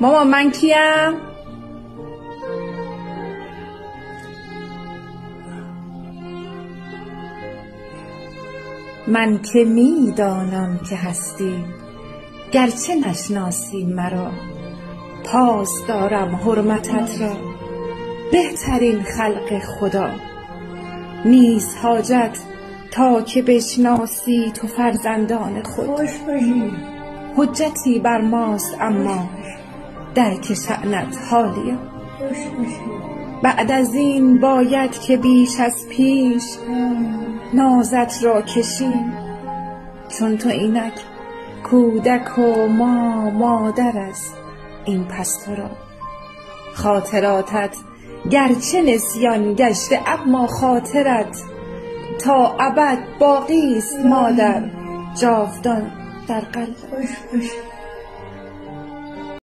مامان من کیم؟ من که میدانم که هستی، گرچه نشناسی مرا. پاس دارم حرمتت را، بهترین خلق خدا. نیست حاجت تا که بشناسی تو فرزندان خود. خوش باشی. حجتی بر ماست اما درک شأنت حالیا. خوش باشی. بعد از این باید که بیش از پیش نازت را کشیم، چون تو اینک کودک و ما مادر است این پس تو را. خاطراتت گرچه نسیان گشته اما خاطرت تا ابد باقی است مادر، جاودان در قلب. خوش باشی.